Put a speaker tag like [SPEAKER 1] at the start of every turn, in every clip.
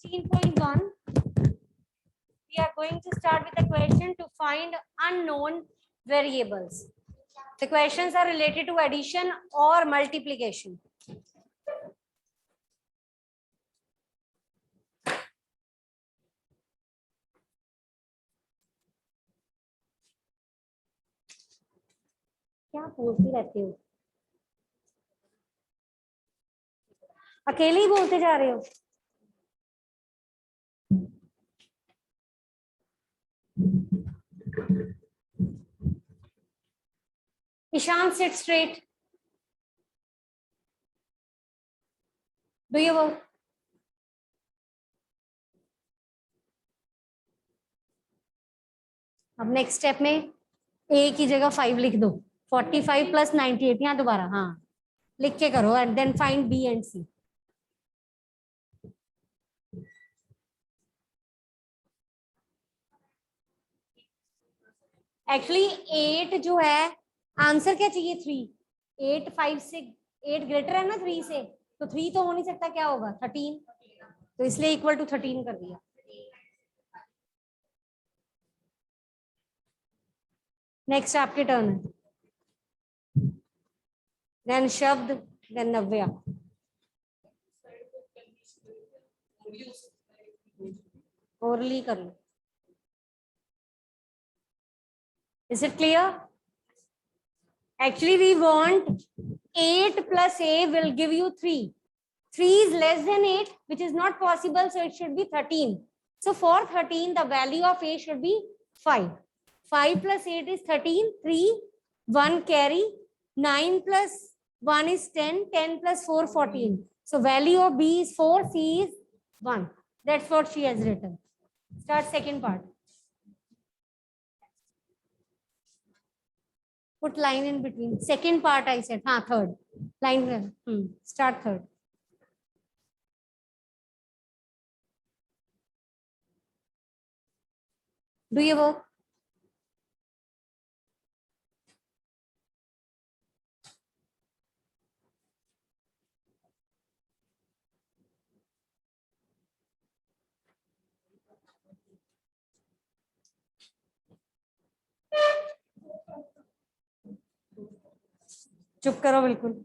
[SPEAKER 1] 16.1. We are going to start with a question to find unknown variables. The questions are related to addition or multiplication. क्या बोलती रहती हो? अकेले ही बोलते जा रहे हो? Ishan, sit straight. Do your work. अब नेक्स्ट स्टेप में ए की जगह 5 लिख दो. 45 + 98. यहाँ दोबारा हाँ लिख के करो and then find B and C. Actually 8 जो है आंसर क्या चाहिए 3. 8 5 से 8 ग्रेटर है ना 3 से, तो 3 तो हो नहीं सकता, क्या होगा 13, तो इसलिए इक्वल टू 13 कर दिया. नेक्स्ट आपके टर्न है. देन शब्द, देन नव्या. ओरली कर लो. Is it clear? Actually, we want 8 + a will give you 3. 3 is less than 8, which is not possible, so it should be 13. So for 13, the value of a should be 5. 5 + 8 is 13. 3, 1 carry. 9 + 1 is 10. 10 + 4, 14. So value of b is 4, c is 1. That's what she has written. Start second part. Put line in between. Second part I said. हाँ third. Line. Start third. Do your work. चुप करो बिल्कुल.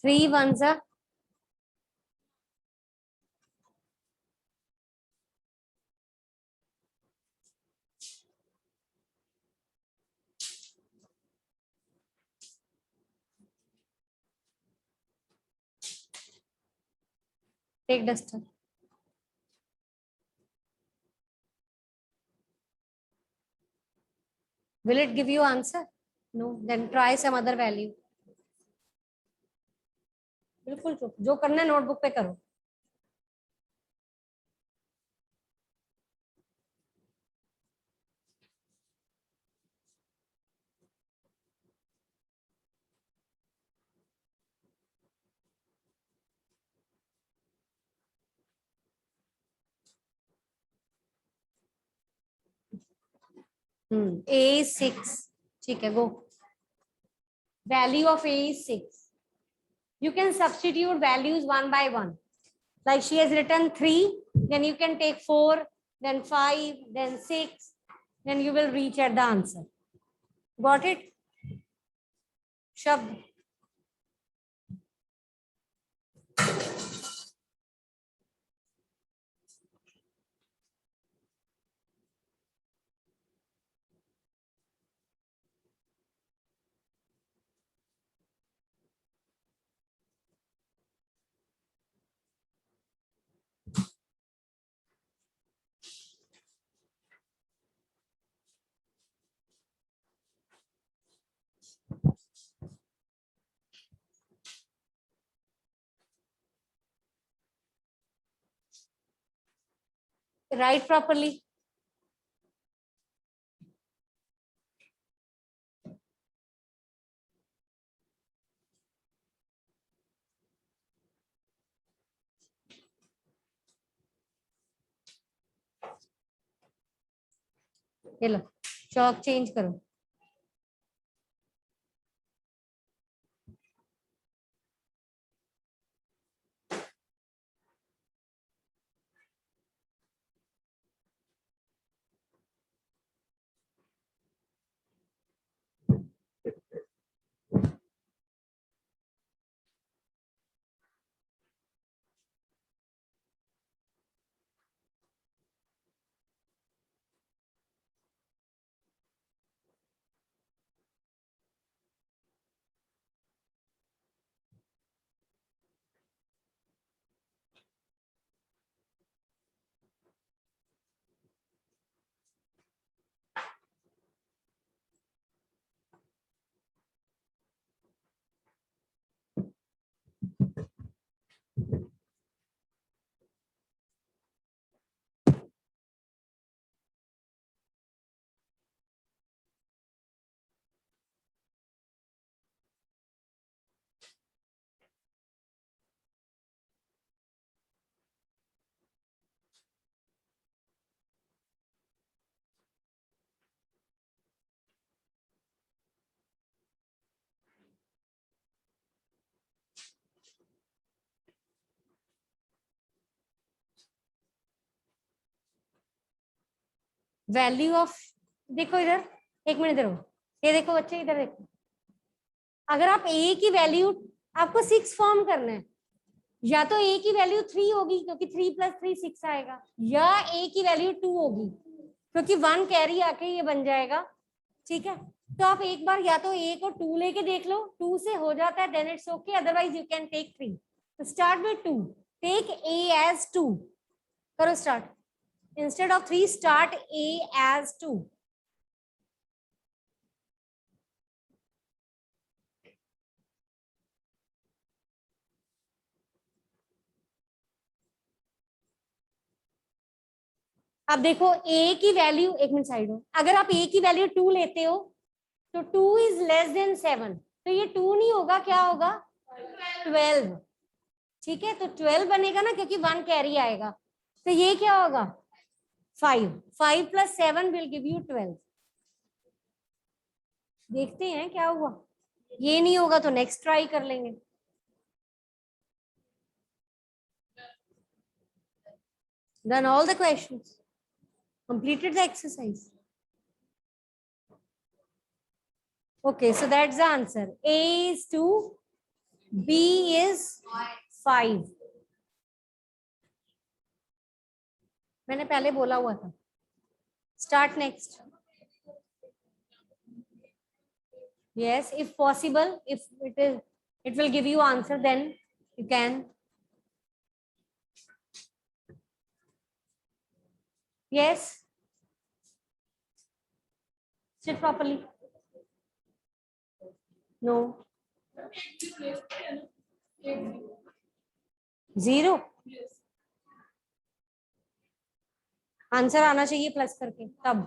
[SPEAKER 1] Three ones are. Take duster. Will it give you answer? No. Then try some other value. बिल्कुल चुप. जो करना है notebook पे करो. A is 6. ठीक है, go. Value of a is 6. You can substitute values one by one. Like she has written 3, then you can take 4, then 5, then 6, then you will reach at the answer. Got it? Shabd. write properly. ये लो चौक change करो. Value of, देखो इधर, एक minute इधर हो. ये देखो बच्चे इधर देखो. अगर आप ए की वैल्यू, आपको 6 फॉर्म करना है. या तो ए की वैल्यू 3 होगी क्योंकि 3 + 3 6 आएगा, या ए की वैल्यू 2 होगी क्योंकि 1 कैरी आके ये बन जाएगा. ठीक है, तो आप एक बार या तो ए को 2 लेके देख लो, 2 से हो जाता है then it's okay, otherwise you can take 3. तो start with 2, take a as 2. करो start. Instead of 3 start a as 2. अब देखो ए की वैल्यू, एक मिनट साइड हो, अगर आप ए की वैल्यू 2 लेते हो तो 2 इज लेस देन 7, तो ये 2 नहीं होगा, क्या होगा? 12. ठीक है, तो 12 बनेगा ना क्योंकि 1 कैरी आएगा. तो ये क्या होगा? 5. 5 + 7 विल गिव यू 12. देखते हैं क्या हुआ. ये नहीं होगा तो नेक्स्ट ट्राई कर लेंगे. Done all the questions. Completed the exercise. Okay, so that's the answer. A is 2, B is 5. मैंने पहले बोला हुआ था. Start next. Yes, if possible, if it will give you answer, then you can. Yes. Sit properly. No. 0. Answer आना चाहिए plus करके तब.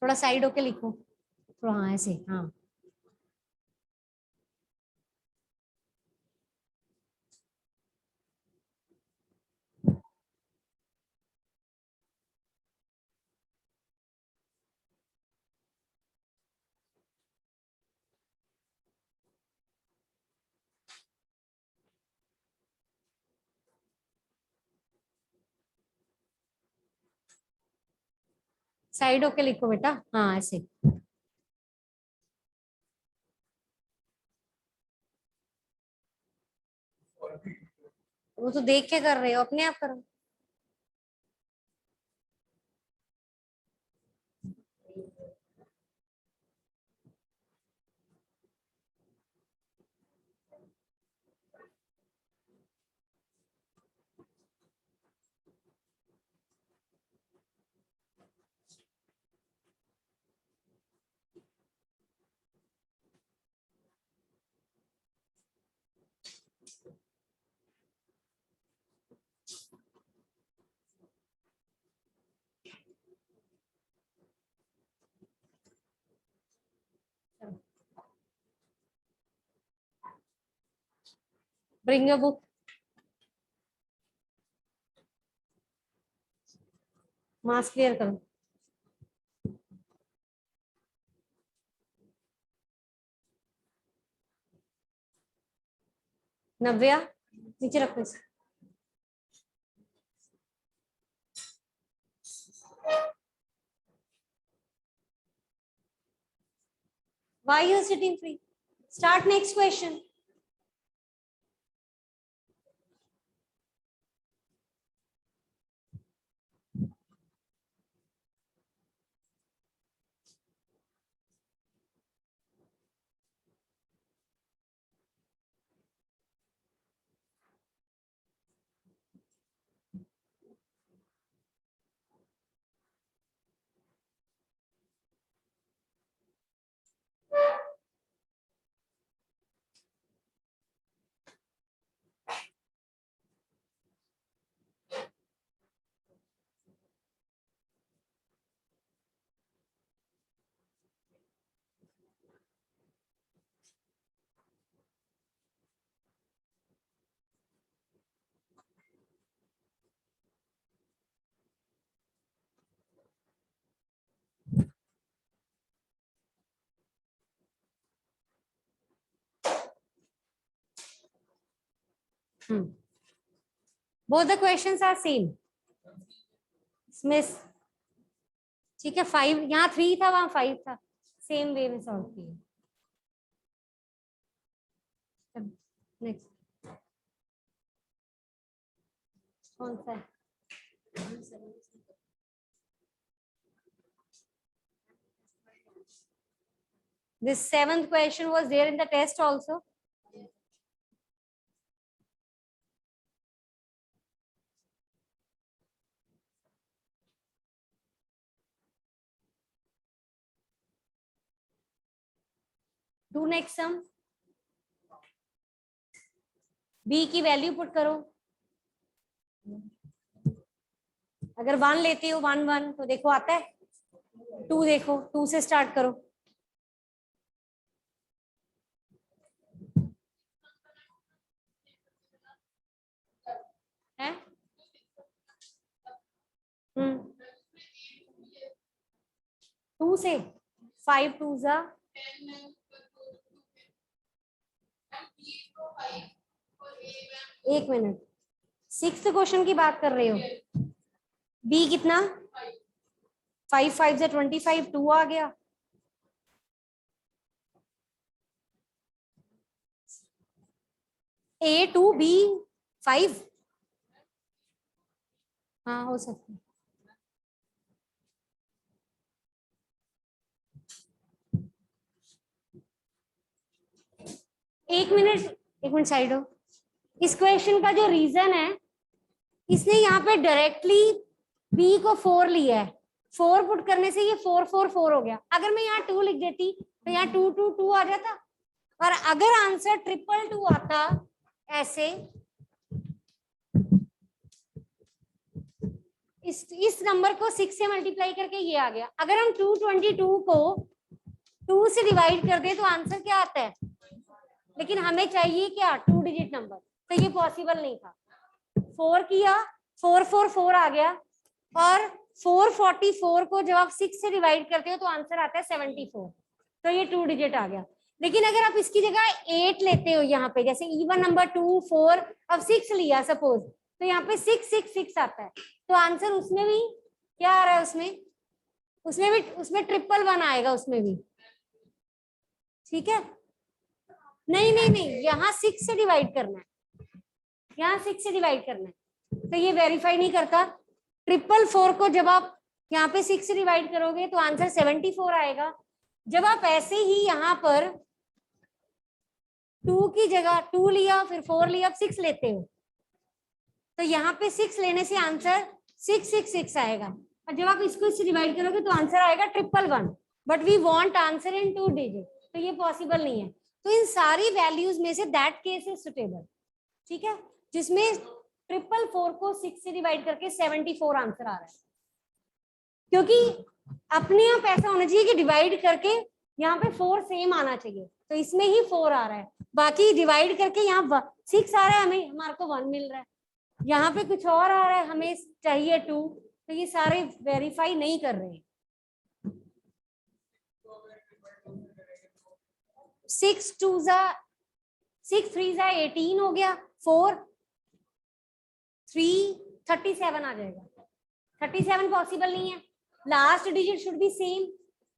[SPEAKER 1] थोड़ा साइड होके लिखो, थोड़ा, हाँ ऐसे, हाँ. साइड होके लिखो बेटा, हाँ ऐसे. वो तो देख के कर रहे हो, अपने आप करो. Bring your book. Mask clear करो. नव्या नीचे रखो इसे. Why you sitting free? Start next question. Both the questions are same. Miss, ठीक है. 5 यहाँ 3 था, वहां 5 था. सेम वे में सॉल्व किया. नेक्स्ट कौन सा है? This 7th question was there in the test also. Do next sum. B की वैल्यू पुट करो. अगर 1 लेती हो 1 1 तो देखो आता है. 2 देखो, 2 से स्टार्ट करो. है 2 से 5 2 जा 1 मिनट. 6th क्वेश्चन की बात कर रहे हो. बी कितना? 5 5 से 25 2 आ गया. A 2 B 5. हाँ हो सकता है. एक मिनट साइड हो. इस क्वेश्चन का जो रीजन है, इसने यहाँ पे डायरेक्टली बी को 4 लिया है. 4 पुट करने से ये 4 4 4 हो गया. अगर मैं यहाँ 2 लिख देती तो यहाँ 2 2 2 आ जाता. और अगर आंसर 2 2 2 आता ऐसे, इस नंबर को 6 से मल्टीप्लाई करके ये आ गया. अगर हम 222 को 2 से डिवाइड कर दे तो आंसर क्या आता है? लेकिन हमें चाहिए क्या? 2 डिजिट नंबर. तो ये पॉसिबल नहीं था. 4 किया 4 4 4 आ गया. और 444 को जब आप 6 से डिवाइड करते हो तो आंसर आता है 74. तो ये 2 डिजिट आ गया. लेकिन अगर आप इसकी जगह 8 लेते हो यहाँ पे, जैसे इवन नंबर 2 4 अब 6 लिया सपोज, तो यहाँ पे 6 6 6 आता है. तो आंसर उसमें भी क्या आ रहा है? उसमें 1 1 1 आएगा उसमें भी. ठीक है. नहीं नहीं नहीं, यहाँ 6 से डिवाइड करना है. यहाँ 6 से डिवाइड करना है. तो ये वेरीफाई नहीं करता. 4 4 को जब आप यहाँ पे 6 से डिवाइड करोगे तो आंसर 74 आएगा. जब आप ऐसे ही यहाँ पर 2 की जगह 2 लिया फिर 4 लिया, आप 6 लेते हो तो यहाँ पे 6 लेने से आंसर 6 6 6 आएगा. और जब आप इसको इससे डिवाइड करोगे तो आंसर आएगा 1 1 1. But we want answer in 2 digit, तो ये पॉसिबल नहीं है. तो इन सारी वैल्यूज में say that case is suitable. ठीक है, जिसमें 4 4 को 6 से डिवाइड करके 74 आंसर आ रहा है. क्योंकि अपने आप ऐसा होना चाहिए कि डिवाइड करके यहाँ पे 4 सेम आना चाहिए. तो इसमें ही 4 आ रहा है, बाकी डिवाइड करके यहाँ 6 आ रहा है, हमें हमारे को 1 मिल रहा है, यहाँ पे कुछ और आ रहा है, हमें चाहिए 2, तो ये सारे वेरीफाई नहीं कर रहे हैं। 6 3 18 हो गया, 4 3 37 आ जाएगा। 37 पॉसिबल नहीं है, last digit should be same,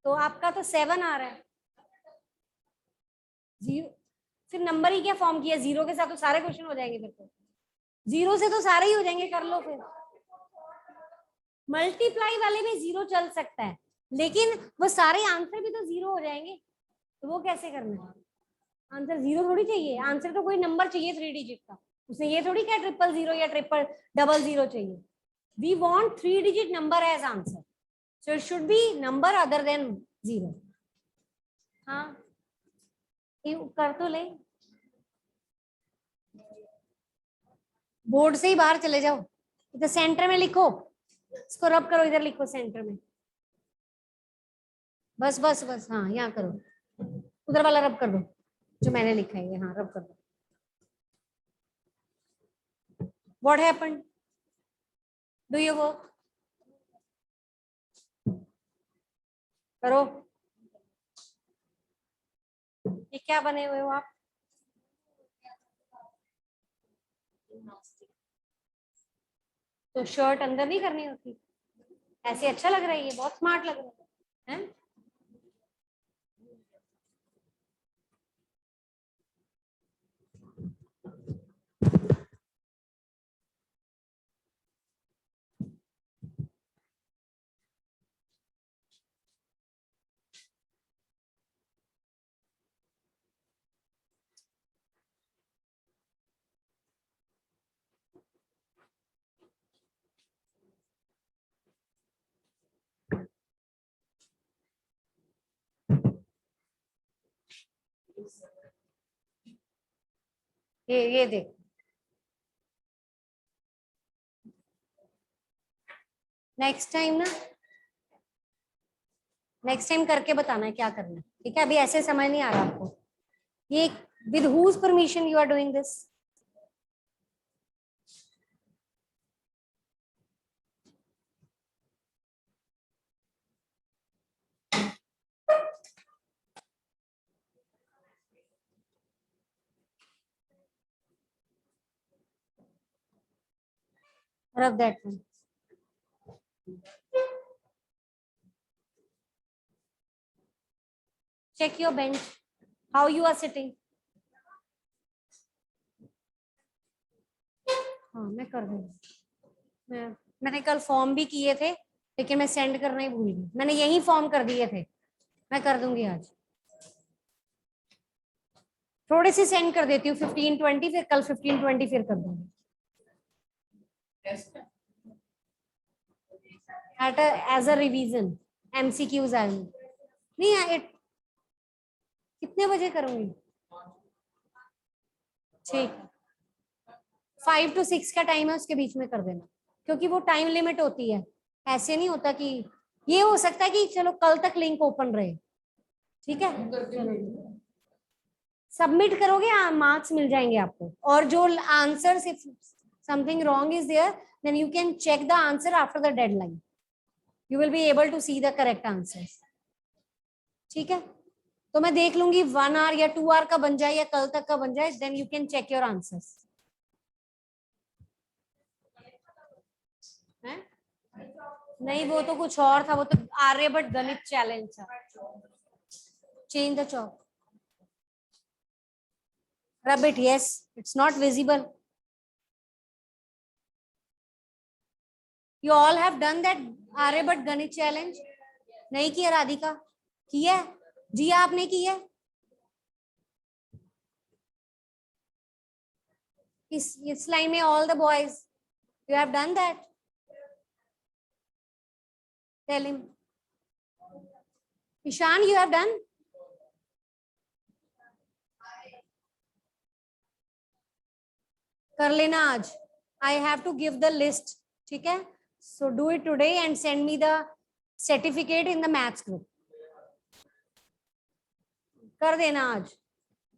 [SPEAKER 1] तो आपका तो 7 आ रहा है। 0 फिर नंबर ही क्या फॉर्म किया, 0 के साथ तो सारे क्वेश्चन हो जाएंगे, फिर तो 0 से तो सारे ही हो जाएंगे, कर लो फिर। मल्टीप्लाई वाले में 0 चल सकता है, लेकिन वो सारे आंसर भी तो 0 हो जाएंगे, तो वो कैसे करना है? आंसर 0 थोड़ी चाहिए, आंसर तो कोई नंबर चाहिए 3 डिजिट का, उसने ये थोड़ी क्या 000 या 000 चाहिए। We want 3 digit number as answer, so it should be number other than 0। हाँ कर तो ले, बोर्ड से ही बाहर चले जाओ, इधर सेंटर में लिखो, इसको रब करो, इधर लिखो सेंटर में, बस बस बस, हाँ यहाँ करो, उधर वाला रब कर दो जो मैंने लिखा है, हाँ रब कर दो। What happened? Do you work? करो, ये क्या बने हुए हो आप? तो शर्ट अंदर नहीं करनी होती, ऐसे अच्छा लग रहा है, ये बहुत स्मार्ट लग रहा है। ये देख, नेक्स्ट टाइम करके बताना है क्या करना है, ठीक है? अभी ऐसे समझ नहीं आ रहा आपको, ये with whose permission you are doing this? Rub that one. Check your bench, how you are sitting. हाँ मैं कर दूंगी, मैंने कल फॉर्म भी किए थे, लेकिन मैं सेंड करना ही भूल गई, मैंने यही फॉर्म कर दिए थे, मैं कर दूंगी आज, थोड़े से सेंड कर देती हूँ 15-20, फिर कल 15-20 फिर कर दूंगी। एज अ रिवीजन MCQs आएंगे, नहीं है कितने बजे करूंगी? ठीक, 5 to 6 का टाइम है, उसके बीच में कर देना, क्योंकि वो टाइम लिमिट होती है, ऐसे नहीं होता कि ये हो सकता है कि चलो कल तक लिंक ओपन रहे, ठीक है? सबमिट करोगे मार्क्स मिल जाएंगे आपको, और जो answer if something wrong is there then you can check the answer after the deadline, you will be able to see the correct answers, ठीक है? तो मैं देख लूंगी 1 आवर या 2 आवर का बन जाए या कल तक का बन जाए, then you can check your answers. नहीं वो तो कुछ और था, वो तो आर्यभट्ट गणित चैलेंज था। Change the chalk, rub it, yes, it's not visible. You all have done that Aryabhatta Ganit challenge? नहीं किया राधिका? किया? जिया आपने किया? इस लाइन में all the boys you have done that? Tell him. Ishan, you have done? कर लेना आज, I have to give the list, ठीक है? So do it today and send me the certificate in the maths group. कर देना आज।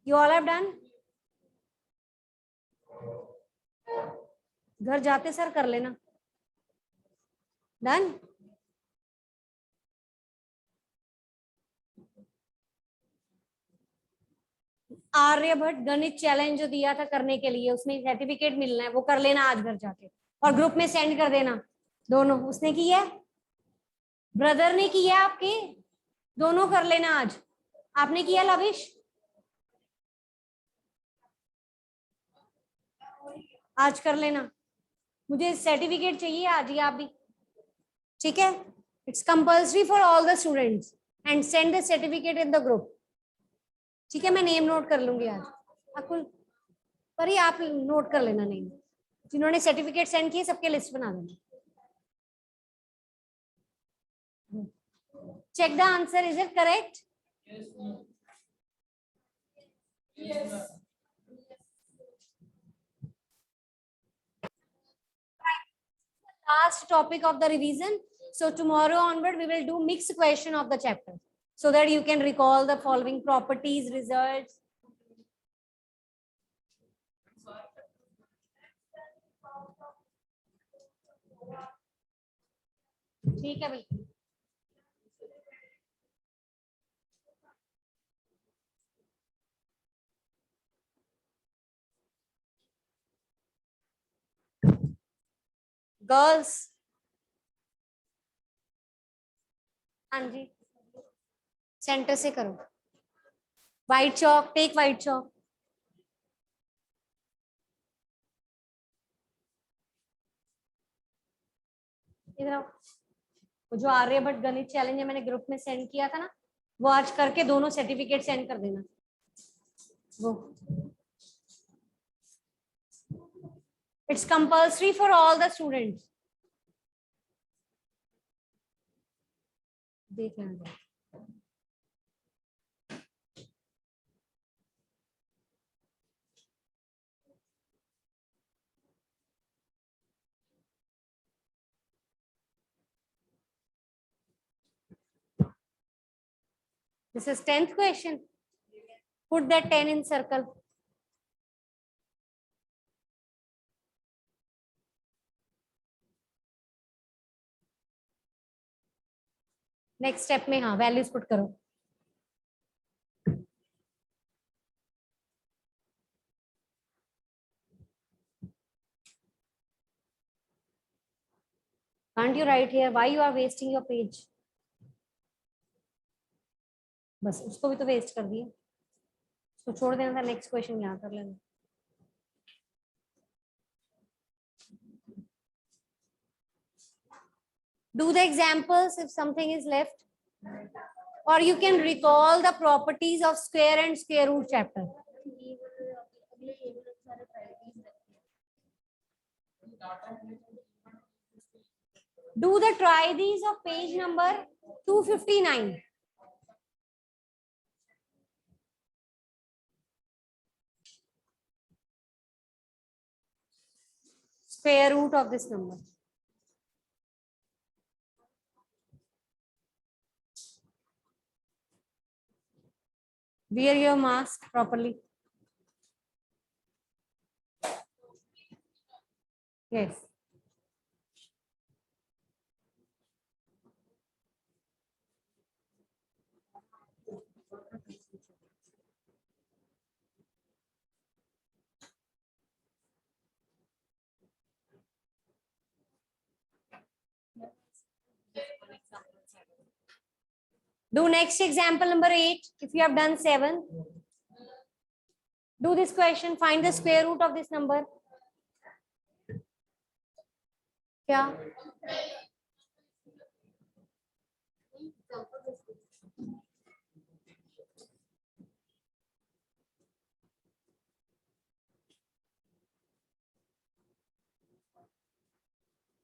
[SPEAKER 1] You all have done? घर जाते सर कर लेना. Done? आर्यभट्ट गणित चैलेंज जो दिया था करने के लिए, उसमें सर्टिफिकेट मिलना है, वो कर लेना आज घर जाके और ग्रुप में सेंड कर देना. दोनों उसने किया है, ब्रदर ने किया आपके, दोनों कर लेना आज. आपने किया लविश? आज कर लेना, मुझे सर्टिफिकेट चाहिए आज ही आप भी. ठीक है, it's compulsory for all the students and send the certificate in the group. ठीक है, मैं नेम नोट कर लूंगी आज. अकुल पर ही आप नोट कर लेना नेम, जिन्होंने सर्टिफिकेट सेंड किए सबके लिस्ट बना देना. Check the answer, is it correct? Last topic of the revision. So tomorrow onward, we will do mixed question of the chapter so that you can recall the following properties, results. ठीक है बिल्कुल. Girls, हाँ जी, center से करो. White chalk, take white chalk. इधर आओ. वो जो आर्यभट्ट गणित चैलेंज है मैंने ग्रुप में सेंड किया था ना, वो आज करके दोनों सर्टिफिकेट सेंड कर देना. वो it's compulsory for all the students. देख लेना. This is 10th question. Put that 10 in circle. Next step में हाँ वैल्यूज पुट करो. Can't you write here? Why you are wasting your page? बस उसको भी तो वेस्ट कर दिया, उसको छोड़ देना था, नेक्स्ट क्वेश्चन यहाँ कर लेना. Do the examples if something is left, or you can recall the properties of square and square root chapter. Do the try these of page number 259. Square root of this number. Wear your mask properly. Yes. Do next example number 8. If you have done 7, do this question. Find the square root of this number. क्या?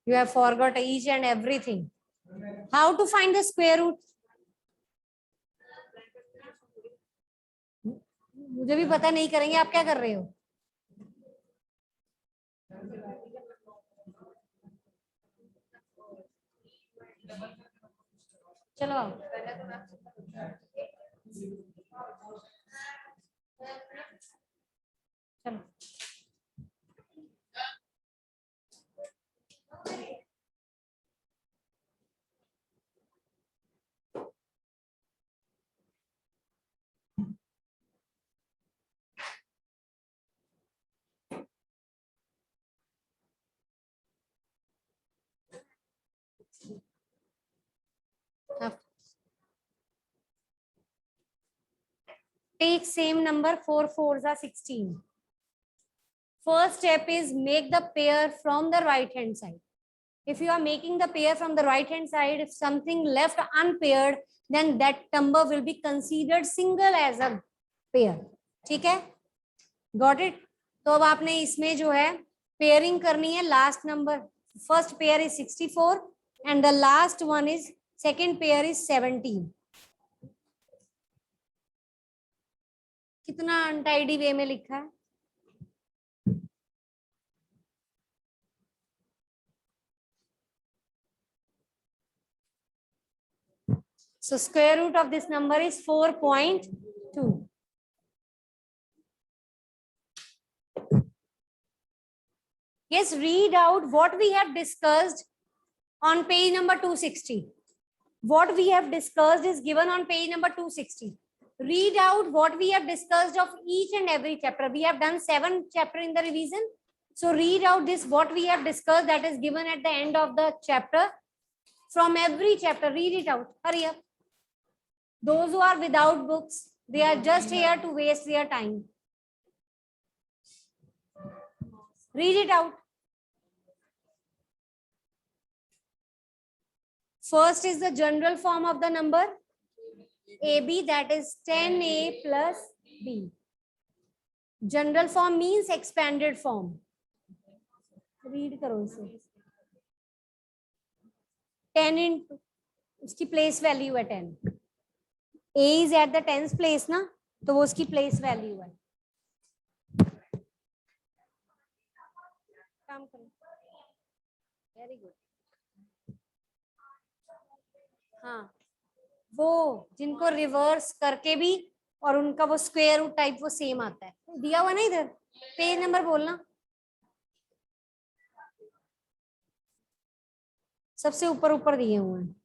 [SPEAKER 1] You have forgot each and everything. How to find the square root? मुझे भी पता नहीं, करेंगे. आप क्या कर रहे हो? चलो make same number. 4 4s are 16. First step is make the pair from the right hand side. If you are making the pair from the right hand side, if something left unpaired, then that number will be considered single as a pair. ठीक है, got it? तो अब आपने इसमें जो है pairing करनी है. Last number, first pair is 64 and the last one is second pair is 17. कितना अनटाइडी वे में लिखा है. So square root of this number is 4.2. Yes, read out what we have discussed on page number 260. What we have discussed is given on page number 260. Read out what we have discussed of each and every chapter. We have done 7 chapters in the revision. So read out this, what we have discussed, that is given at the end of the chapter. From every chapter, read it out. Hurry up. Those who are without books, they are just here to waste their time. Read it out. First is the general form of the number AB, that is 10A plus B. General form means expanded form. Read करो इसे. 10 into उसकी place value है 10. A is at the 10th place ना, तो वो उसकी place value है. काम करो. Very good. हाँ, वो जिनको रिवर्स करके भी और उनका वो स्क्वायर रूट टाइप वो सेम आता है. दिया हुआ ना इधर, पेज नंबर बोलना. सबसे ऊपर ऊपर दिए हुए हैं.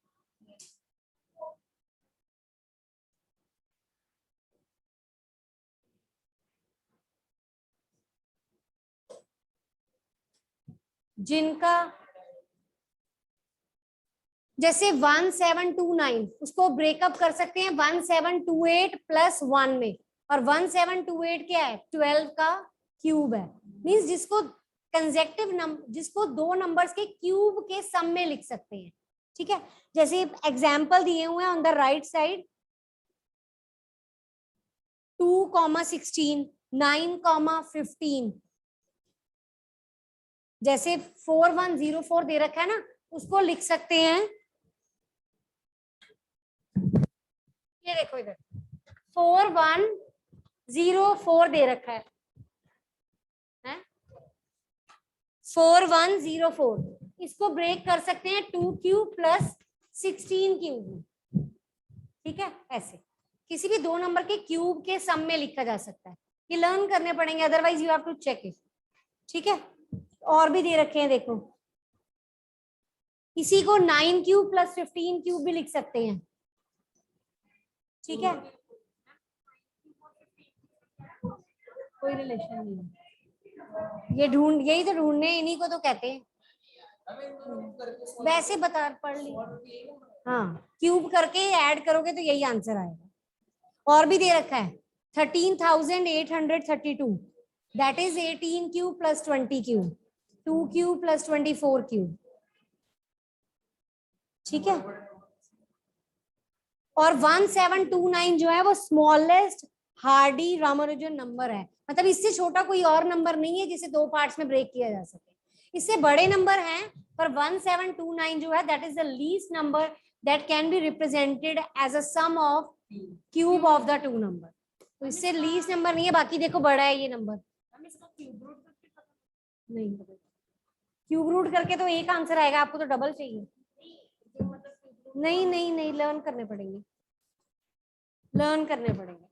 [SPEAKER 1] जिनका जैसे 1729 उसको ब्रेकअप कर सकते हैं 1728 प्लस 1 में. और 1728 क्या है? 12 का क्यूब है. मींस जिसको कंसेक्टिव नंबर, जिसको दो नंबर्स के क्यूब के सम में लिख सकते हैं. ठीक है, जैसे एग्जाम्पल दिए हुए हैं ऑन द राइट साइड. 2,16, 9,15. जैसे 4104 दे रखा है ना, उसको लिख सकते हैं. ये देखो इधर 4104 दे रखा है, 4104. इसको ब्रेक कर सकते हैं 2 क्यूब प्लस 16 क्यूब. ठीक है, ऐसे किसी भी दो नंबर के क्यूब के सम में लिखा जा सकता है. ये लर्न करने पड़ेंगे, otherwise you have to check it. ठीक है, और भी दे रखे हैं देखो. इसी को 9 क्यूब प्लस 15 क्यूब भी लिख सकते हैं. ठीक है, कोई रिलेशन नहीं है. ये यही तो ढूंढने, इन्हीं को तो कहते हैं. वैसे बता पढ़ ली. हाँ, क्यूब करके ऐड करोगे तो यही आंसर आएगा. और भी दे रखा है 13,832. That is 18 cube plus 20 cube, 2 cube plus 24 cube. ठीक है, और 1729 जो है वो स्मॉलेस्ट हार्डी रामानुजन नंबर है. मतलब इससे छोटा कोई और नंबर नहीं है जिसे दो पार्ट्स में ब्रेक किया जा सके. इससे बड़े नंबर हैं, पर 1729 जो है that is the least number that can be represented as a sum of cube of the two number. तो इससे लीस्ट नंबर नहीं है. बाकी देखो बड़ा है ये नंबर. नहीं, क्यूब रूट करके तो एक आंसर आएगा, आपको तो डबल चाहिए. नहीं नहीं नहीं, लर्न करने पड़ेंगे, लर्न करने पड़ेंगे.